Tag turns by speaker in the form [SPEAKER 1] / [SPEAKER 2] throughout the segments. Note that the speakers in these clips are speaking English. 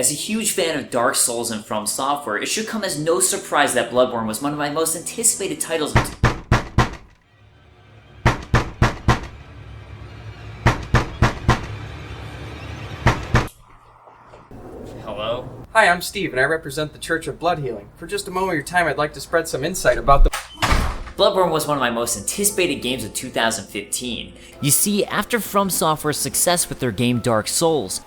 [SPEAKER 1] As a huge fan of Dark Souls and FromSoftware, it should come as no surprise that Bloodborne was one of my most anticipated titles of Hello?
[SPEAKER 2] Hi, I'm Steve, and I represent the Church of Blood Healing. For just a moment of your time, I'd like to spread some insight about the...
[SPEAKER 1] Bloodborne was one of my most anticipated games of 2015. You see, after FromSoftware's success with their game Dark Souls,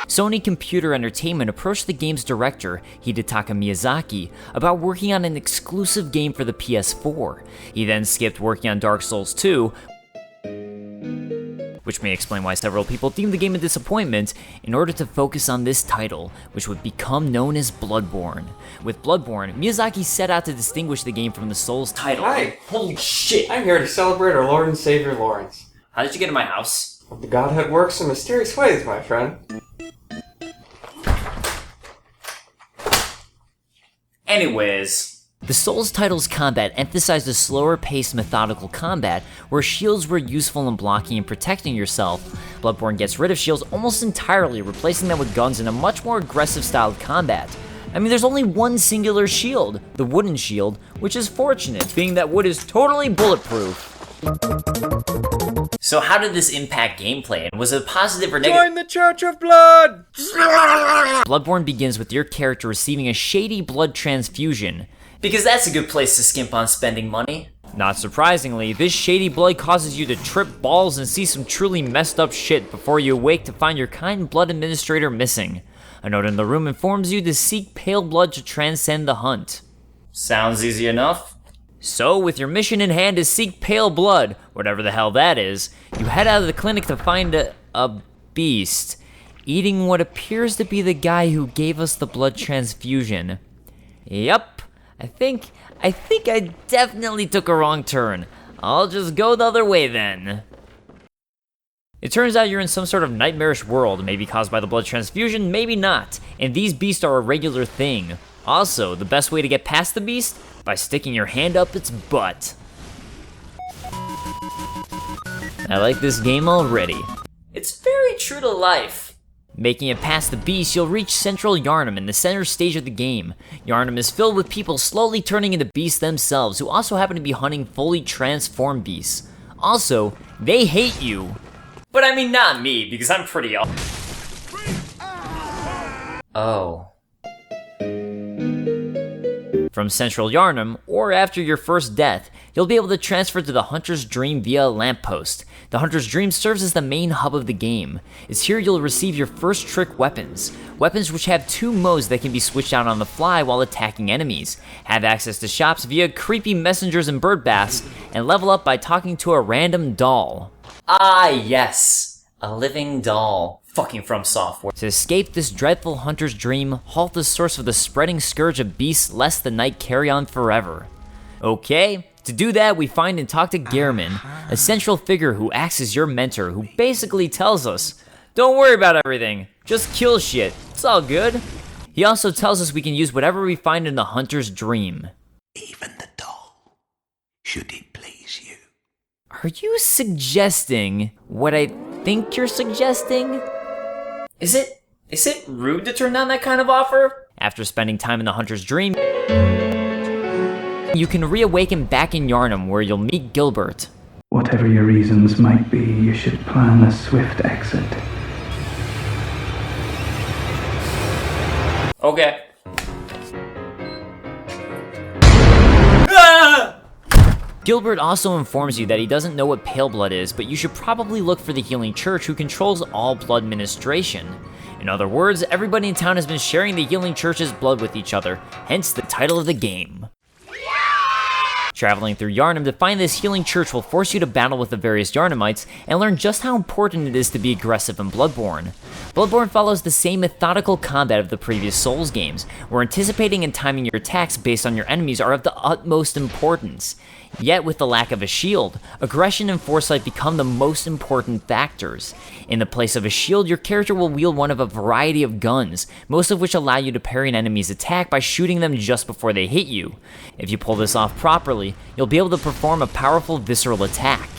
[SPEAKER 1] Sony Computer Entertainment approached the game's director, Hidetaka Miyazaki, about working on an exclusive game for the PS4. He then skipped working on Dark Souls 2, which may explain why several people deemed the game a disappointment, in order to focus on this title, which would become known as Bloodborne. With Bloodborne, Miyazaki set out to distinguish the game from the Souls title.
[SPEAKER 2] Hi!
[SPEAKER 1] Holy shit!
[SPEAKER 2] I'm here to celebrate our Lord and Savior Lawrence.
[SPEAKER 1] How did you get in my house?
[SPEAKER 2] The Godhead works in mysterious ways, my friend.
[SPEAKER 1] Anyways, the Souls title's combat emphasized a slower-paced, methodical combat, where shields were useful in blocking and protecting yourself. Bloodborne gets rid of shields almost entirely, replacing them with guns in a much more aggressive style of combat. I mean, there's only one singular shield, the wooden shield, which is fortunate, being that wood is totally bulletproof. So how did this impact gameplay, and was it positive or negative?
[SPEAKER 2] Join the Church of Blood!
[SPEAKER 1] Bloodborne begins with your character receiving a shady blood transfusion, because that's a good place to skimp on spending money. Not surprisingly, this shady blood causes you to trip balls and see some truly messed up shit before you awake to find your kind blood administrator missing. A note in the room informs you to seek pale blood to transcend the hunt. Sounds easy enough. So, with your mission in hand to seek pale blood, whatever the hell that is, you head out of the clinic to find a beast, eating what appears to be the guy who gave us the blood transfusion. Yup, I think I definitely took a wrong turn. I'll just go the other way then. It turns out you're in some sort of nightmarish world, maybe caused by the blood transfusion, maybe not, and these beasts are a regular thing. Also, the best way to get past the beast? By sticking your hand up its butt. I like this game already. It's very true to life. Making it past the beast, you'll reach Central Yharnam in the center stage of the game. Yharnam is filled with people slowly turning into beasts themselves, who also happen to be hunting fully transformed beasts. Also, they hate you. But I mean not me, because I'm pretty Oh. From Central Yharnam, or after your first death, you'll be able to transfer to the Hunter's Dream via a lamppost. The Hunter's Dream serves as the main hub of the game. It's here you'll receive your first trick weapons. Weapons which have two modes that can be switched out on the fly while attacking enemies. Have access to shops via creepy messengers and bird baths, and level up by talking to a random doll. Ah yes, a living doll. Fucking FromSoftware. To escape this dreadful Hunter's Dream, halt the source of the spreading scourge of beasts lest the night carry on forever. Okay, to do that we find and talk to Gehrman, a central figure who acts as your mentor, who basically tells us, don't worry about everything, just kill shit, it's all good. He also tells us we can use whatever we find in the Hunter's Dream.
[SPEAKER 3] Even the doll, should it please you.
[SPEAKER 1] Are you suggesting what I think you're suggesting? Is it rude to turn down that kind of offer? After spending time in the Hunter's Dream, you can reawaken back in Yharnam where you'll meet Gilbert.
[SPEAKER 4] Whatever your reasons might be, you should plan a swift exit.
[SPEAKER 1] Okay. Gilbert also informs you that he doesn't know what pale blood is, but you should probably look for the Healing Church, who controls all blood administration. In other words, everybody in town has been sharing the Healing Church's blood with each other, hence the title of the game. Traveling through Yharnam to find this Healing Church will force you to battle with the various Yharnamites and learn just how important it is to be aggressive in Bloodborne. Bloodborne follows the same methodical combat of the previous Souls games, where anticipating and timing your attacks based on your enemies are of the utmost importance. Yet with the lack of a shield, aggression and foresight become the most important factors. In the place of a shield, your character will wield one of a variety of guns, most of which allow you to parry an enemy's attack by shooting them just before they hit you. If you pull this off properly, you'll be able to perform a powerful visceral attack.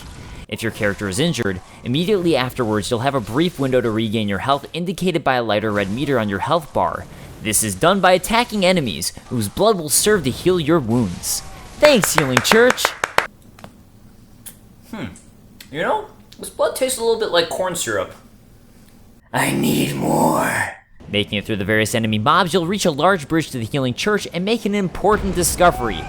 [SPEAKER 1] If your character is injured, Immediately afterwards, you'll have a brief window to regain your health indicated by a lighter red meter on your health bar. This is done by attacking enemies, whose blood will serve to heal your wounds. Thanks, Healing Church!
[SPEAKER 5] You know, this blood tastes a little bit like corn syrup.
[SPEAKER 3] I need more.
[SPEAKER 1] Making it through the various enemy mobs, you'll reach a large bridge to the Healing Church and make an important discovery.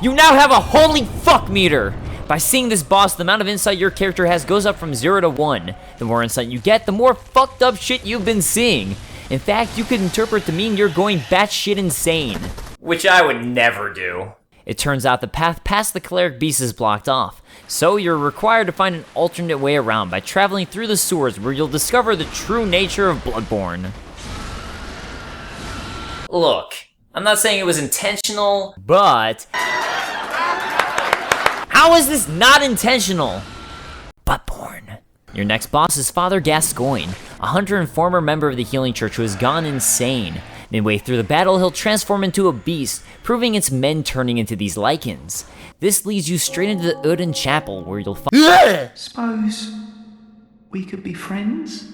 [SPEAKER 1] You now have a holy fuck meter! By seeing this boss, the amount of insight your character has goes up from 0 to 1. The more insight you get, the more fucked up shit you've been seeing. In fact, you could interpret to mean you're going batshit insane.
[SPEAKER 5] Which I would never do.
[SPEAKER 1] It turns out the path past the Cleric Beast is blocked off, so you're required to find an alternate way around by traveling through the sewers where you'll discover the true nature of Bloodborne.
[SPEAKER 5] Look, I'm not saying it was intentional,
[SPEAKER 1] But... how is this not intentional? Bloodborne. Your next boss is Father Gascoigne, a hunter and former member of the Healing Church who has gone insane. Midway through the battle, he'll transform into a beast, proving it's men turning into these lichens. This leads you straight into the Uden Chapel, where you'll find...
[SPEAKER 4] Suppose we could be friends?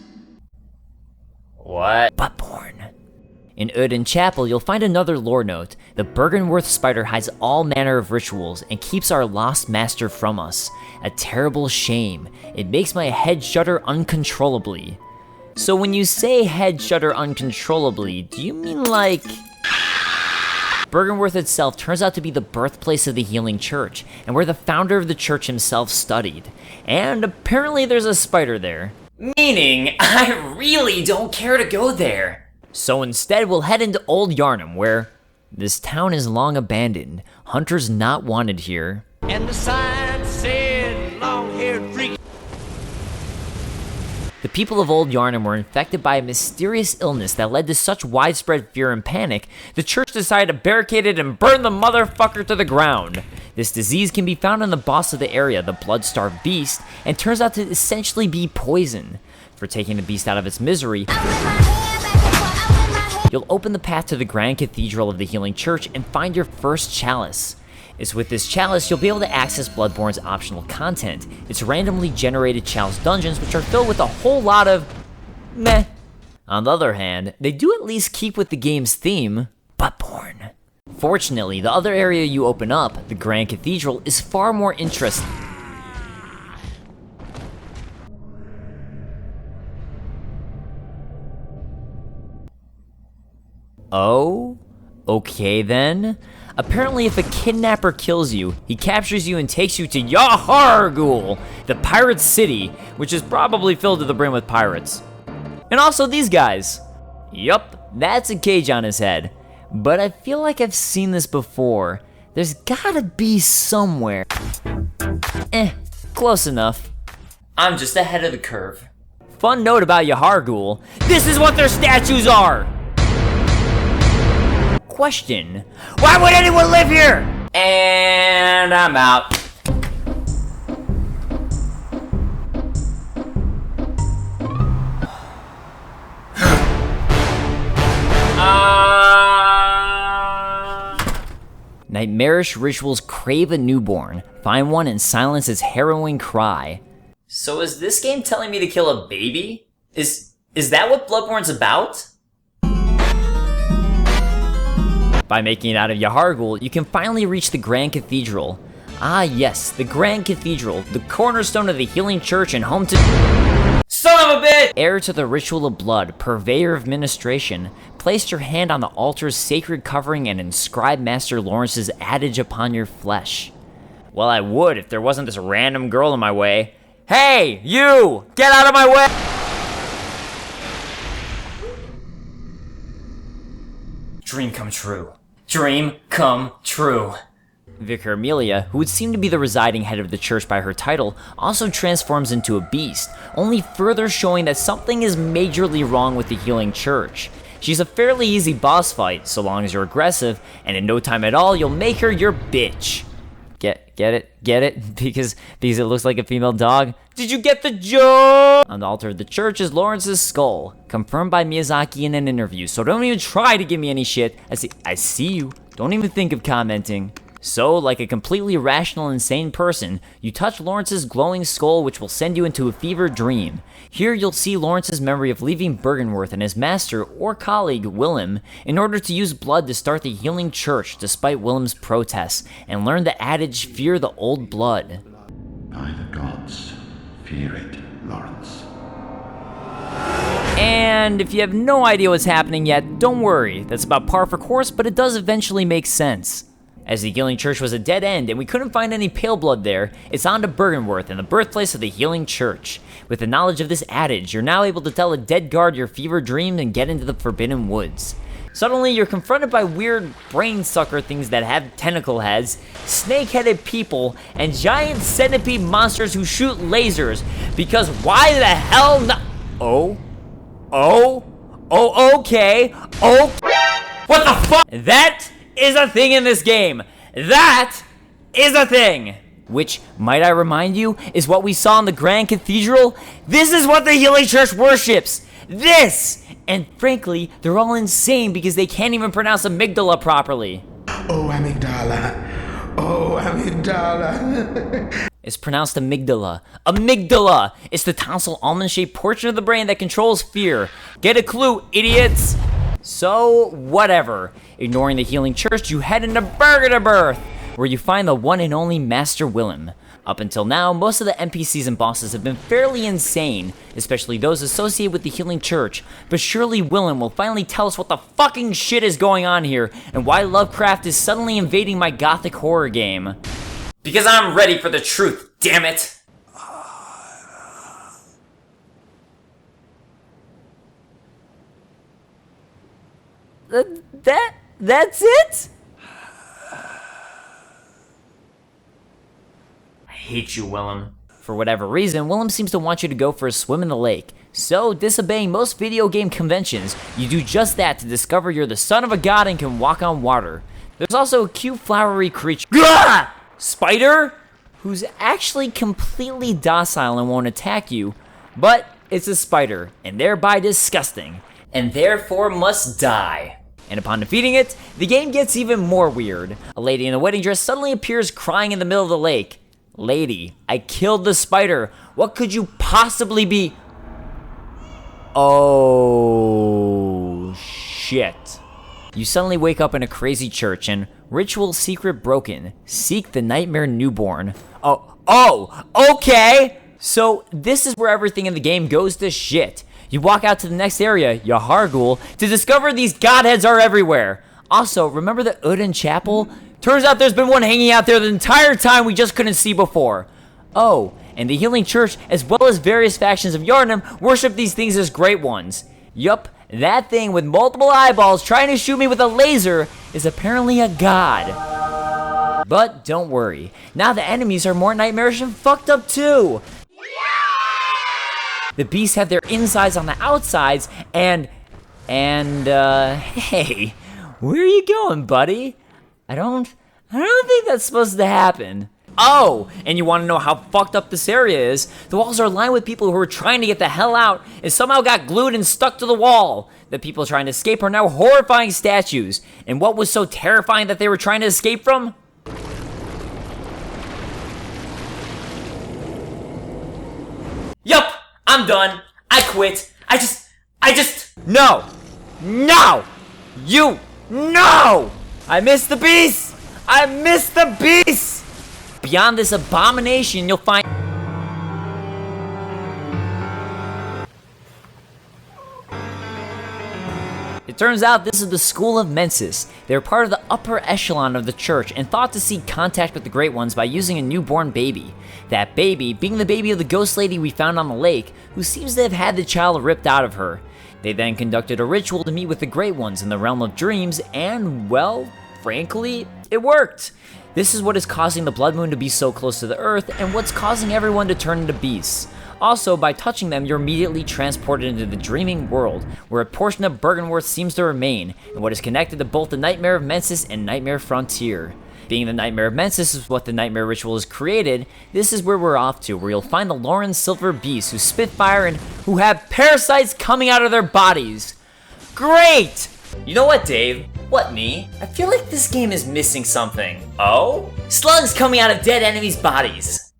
[SPEAKER 5] what?
[SPEAKER 1] Bloodborne. In Uden Chapel, you'll find another lore note. The Bergenworth spider hides all manner of rituals and keeps our lost master from us. A terrible shame. It makes my head shudder uncontrollably. So when you say head shudder uncontrollably, do you mean like... Bergenworth itself turns out to be the birthplace of the Healing Church, and where the founder of the church himself studied. And apparently there's a spider there.
[SPEAKER 5] Meaning, I really don't care to go there.
[SPEAKER 1] So instead, we'll head into Old Yharnam, where this town is long abandoned, hunters not wanted here.
[SPEAKER 3] And the sign said long-haired freak.
[SPEAKER 1] The people of Old Yharnam were infected by a mysterious illness that led to such widespread fear and panic, the church decided to barricade it and burn the motherfucker to the ground. This disease can be found in the boss of the area, the blood-starved beast, and turns out to essentially be poison. For taking the beast out of its misery, you'll open the path to the Grand Cathedral of the Healing Church and find your first chalice. It's with this chalice you'll be able to access Bloodborne's optional content. It's randomly generated chalice dungeons which are filled with a whole lot of meh. On the other hand, they do at least keep with the game's theme, Bloodborne. Fortunately, the other area you open up, the Grand Cathedral, is far more interesting. Oh? Okay then. Apparently if a kidnapper kills you, he captures you and takes you to Yahar'gul, the pirate city, which is probably filled to the brim with pirates. And also these guys. Yup, that's a cage on his head. But I feel like I've seen this before. There's gotta be somewhere. Close enough.
[SPEAKER 5] I'm just ahead of the curve.
[SPEAKER 1] Fun note about Yahar'gul, this is what their statues are! Question, why would anyone live here?
[SPEAKER 5] And I'm out.
[SPEAKER 1] Nightmarish rituals crave a newborn. Find one and silence its harrowing cry.
[SPEAKER 5] So is this game telling me to kill a baby? Is that what Bloodborne's about?
[SPEAKER 1] By making it out of Yahar'gul, you can finally reach the Grand Cathedral. Ah yes, the Grand Cathedral, the cornerstone of the Healing Church and home to
[SPEAKER 5] Son of a bitch!
[SPEAKER 1] heir to the ritual of blood, purveyor of ministration. Place your hand on the altar's sacred covering and inscribe Master Lawrence's adage upon your flesh. Well, I would if there wasn't this random girl in my way. Hey, you! Get out of my way!
[SPEAKER 5] Dream come true. Dream come true.
[SPEAKER 1] Vicar Amelia, who would seem to be the residing head of the church by her title, also transforms into a beast, only further showing that something is majorly wrong with the Healing Church. She's a fairly easy boss fight, so long as you're aggressive, and in no time at all, you'll make her your bitch. Get it? Because it looks like a female dog? Did you get the joke? On the altar of the church is Lawrence's skull, confirmed by Miyazaki in an interview, so don't even try to give me any shit. I see you. Don't even think of commenting. So, like a completely rational, insane person, you touch Lawrence's glowing skull, which will send you into a fever dream. Here you'll see Lawrence's memory of leaving Bergenworth and his master, or colleague, Willem, in order to use blood to start the healing church despite Willem's protests, and learn the adage, fear the old blood.
[SPEAKER 3] By the gods, fear it, Lawrence.
[SPEAKER 1] And if you have no idea what's happening yet, don't worry, that's about par for course, but it does eventually make sense. As the healing church was a dead end and we couldn't find any pale blood there, it's on to Bergenworth and the birthplace of the healing church. With the knowledge of this adage, you're now able to tell a dead guard your fever dream and get into the forbidden woods. Suddenly, you're confronted by weird brain sucker things that have tentacle heads, snake-headed people, and giant centipede monsters who shoot lasers, because why the hell not? Okay. What the fuck? That is a thing in this game. That is a thing. Which, might I remind you, is what we saw in the Grand Cathedral? This is what the Healing Church worships. This! And frankly, they're all insane because they can't even pronounce amygdala properly.
[SPEAKER 3] Oh, amygdala. Oh, amygdala.
[SPEAKER 1] It's pronounced amygdala. Amygdala! It's the tonsil almond-shaped portion of the brain that controls fear. Get a clue, idiots! So, whatever. Ignoring the healing church, you head into Bergenworth, where you find the one and only Master Willem. Up until now, most of the NPCs and bosses have been fairly insane, especially those associated with the healing church, but surely Willem will finally tell us what the fucking shit is going on here, and why Lovecraft is suddenly invading my gothic horror game.
[SPEAKER 5] Because I'm ready for the truth, damn it!
[SPEAKER 1] That's it?
[SPEAKER 5] I hate you, Willem.
[SPEAKER 1] For whatever reason, Willem seems to want you to go for a swim in the lake. So, disobeying most video game conventions, you do just that to discover you're the son of a god and can walk on water. There's also a cute flowery creature, spider, who's actually completely docile and won't attack you, but it's a spider, and thereby disgusting,
[SPEAKER 5] And therefore must die.
[SPEAKER 1] and upon defeating it, the game gets even more weird. A lady in a wedding dress suddenly appears crying in the middle of the lake. Lady, I killed the spider. What could you possibly be? Oh, shit. You suddenly wake up in a crazy church and ritual secret broken. Seek the nightmare newborn. Oh, okay. So this is where everything in the game goes to shit. You walk out to the next area, Yahar'gul, to discover these godheads are everywhere. Also, remember the Uden Chapel? Turns out there's been one hanging out there the entire time we just couldn't see before. Oh, and the Healing Church, as well as various factions of Yharnam, worship these things as great ones. Yup, that thing with multiple eyeballs trying to shoot me with a laser is apparently a god. But don't worry, now the enemies are more nightmarish and fucked up too. The beasts have their insides on the outsides, and hey, where are you going, buddy? I don't think that's supposed to happen. Oh, and you want to know how fucked up this area is? The walls are lined with people who are trying to get the hell out and somehow got glued and stuck to the wall. The people trying to escape are now horrifying statues. And what was so terrifying that they were trying to escape from?
[SPEAKER 5] Yup, I'm done. I quit. I just.
[SPEAKER 1] No! I missed the beast! Beyond this abomination, you'll find... It turns out this is the School of Mensis. They're part of the upper echelon of the church and thought to seek contact with the Great Ones by using a newborn baby. That baby being the baby of the ghost lady we found on the lake, who seems to have had the child ripped out of her. They then conducted a ritual to meet with the Great Ones in the realm of dreams, and, well, frankly, it worked. This is what is causing the blood moon to be so close to the earth, and what's causing everyone to turn into beasts. Also, by touching them, you're immediately transported into the dreaming world, where a portion of Bergenworth seems to remain, and what is connected to both the Nightmare of Mensis and Nightmare Frontier. Being the Nightmare of Mensis is what the Nightmare Ritual is created, this is where we're off to, where you'll find the Lauren Silver Beasts who spit fire and who have parasites coming out of their bodies. Great!
[SPEAKER 5] You know what, Dave? What, me? I feel like this game is missing something. Oh? Slugs coming out of dead enemies' bodies.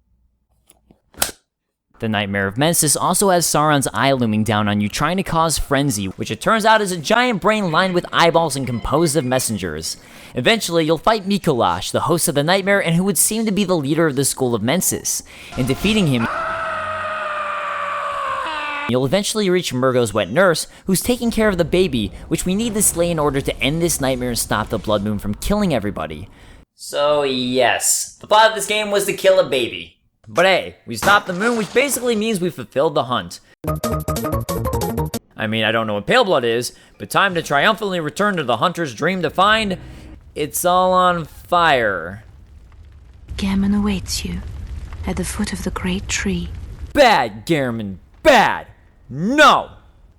[SPEAKER 1] The Nightmare of Mensis also has Sauron's eye looming down on you, trying to cause frenzy, which it turns out is a giant brain lined with eyeballs and composed of messengers. Eventually, you'll fight Mikolash, the host of the Nightmare and who would seem to be the leader of the School of Mensis. In defeating him, you'll eventually reach Murgo's wet nurse, who's taking care of the baby, which we need to slay in order to end this nightmare and stop the Blood Moon from killing everybody.
[SPEAKER 5] So yes, the plot of this game was to kill a baby.
[SPEAKER 1] But hey, we stopped the moon, which basically means we fulfilled the hunt. I mean, I don't know what pale blood is, but time to triumphantly return to the hunter's dream to find it's all on fire.
[SPEAKER 6] Gammon awaits you at the foot of the great tree.
[SPEAKER 1] Bad, Gehrman, bad! No!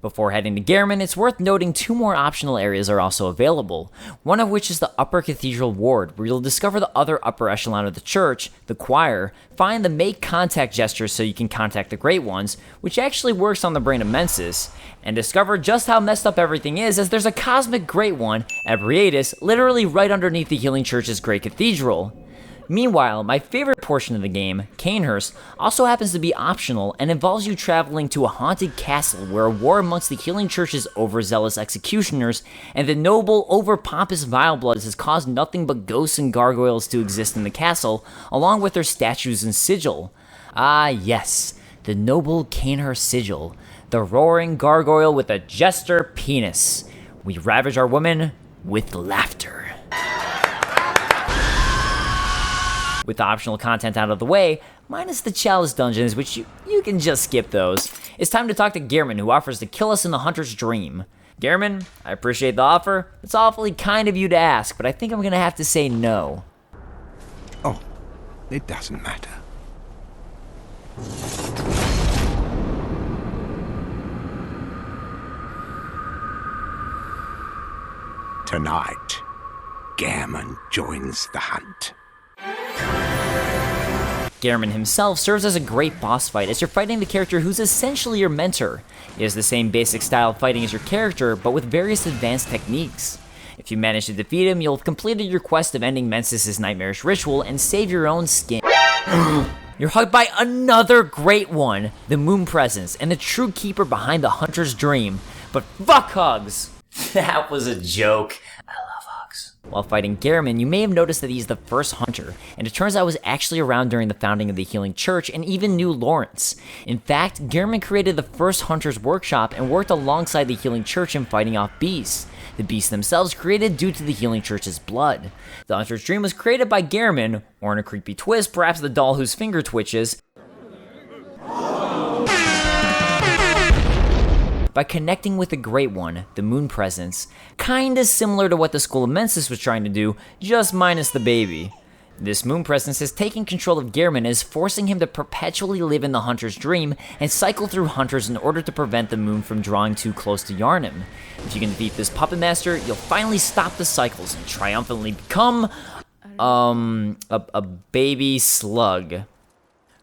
[SPEAKER 1] Before heading to Gehrman, it's worth noting 2 more optional areas are also available, one of which is the Upper Cathedral Ward, where you'll discover the other upper echelon of the church, the choir, find the make contact gesture so you can contact the Great Ones, which actually works on the brain of Mensis, and discover just how messed up everything is, as there's a cosmic Great One, Abriatus, literally right underneath the Healing Church's Great Cathedral. Meanwhile, my favorite portion of the game, Cainhurst, also happens to be optional and involves you traveling to a haunted castle where a war amongst the Healing Church's overzealous executioners and the noble, over-pompous Vilebloods has caused nothing but ghosts and gargoyles to exist in the castle, along with their statues and sigil. Ah yes, the noble Cainhurst sigil, the roaring gargoyle with a jester penis. We ravage our women with laughter. With the optional content out of the way, minus the Chalice dungeons, which you can just skip those, it's time to talk to Gehrman, who offers to kill us in the Hunter's Dream. Gehrman, I appreciate the offer. It's awfully kind of you to ask, but I think I'm gonna have to say no.
[SPEAKER 3] Oh, it doesn't matter. Tonight, Gammon joins the hunt.
[SPEAKER 1] Gehrman himself serves as a great boss fight as you're fighting the character who's essentially your mentor. He has the same basic style of fighting as your character, but with various advanced techniques. If you manage to defeat him, you'll have completed your quest of ending Mensis' nightmarish ritual and save your own skin. You're hugged by another Great One, the Moon Presence, and the true keeper behind the Hunter's Dream. But fuck hugs!
[SPEAKER 5] That was a joke. I love hugs.
[SPEAKER 1] While fighting Gehrman, you may have noticed that he's the first hunter, and it turns out was actually around during the founding of the Healing Church and even knew Lawrence. In fact, Gehrman created the first Hunter's Workshop and worked alongside the Healing Church in fighting off beasts. The beasts themselves created due to the Healing Church's blood. The Hunter's Dream was created by Gehrman, or in a creepy twist, perhaps the doll whose finger twitches, by connecting with the Great One, the Moon Presence, kinda similar to what the School of Mensis was trying to do, just minus the baby. This Moon Presence has taken control of Gehrman and is forcing him to perpetually live in the Hunter's Dream and cycle through hunters in order to prevent the moon from drawing too close to Yharnam. If you can defeat this puppet master, you'll finally stop the cycles and triumphantly become, a baby slug.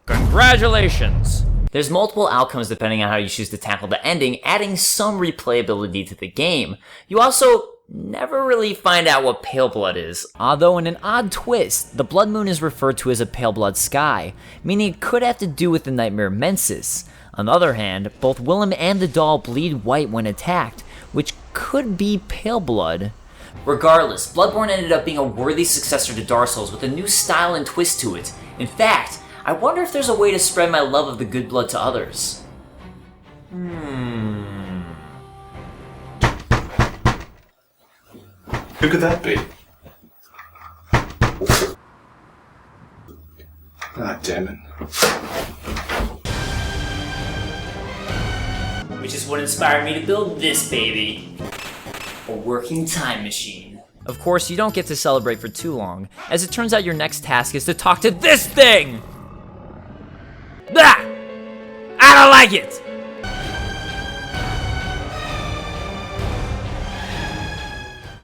[SPEAKER 1] Congratulations! There's multiple outcomes depending on how you choose to tackle the ending, adding some replayability to the game. You also never really find out what pale blood is. Although in an odd twist, the blood moon is referred to as a pale blood sky, meaning it could have to do with the nightmare Mensis. On the other hand, both Willem and the doll bleed white when attacked, which could be pale blood.
[SPEAKER 5] Regardless, Bloodborne ended up being a worthy successor to Dark Souls with a new style and twist to it. In fact, I wonder if there's a way to spread my love of the good blood to others.
[SPEAKER 7] Who could that be? Ah, damn it.
[SPEAKER 5] Which is what inspired me to build this baby. A working time machine.
[SPEAKER 1] Of course, you don't get to celebrate for too long, as it turns out your next task is to talk to this thing! Ah! I don't like it!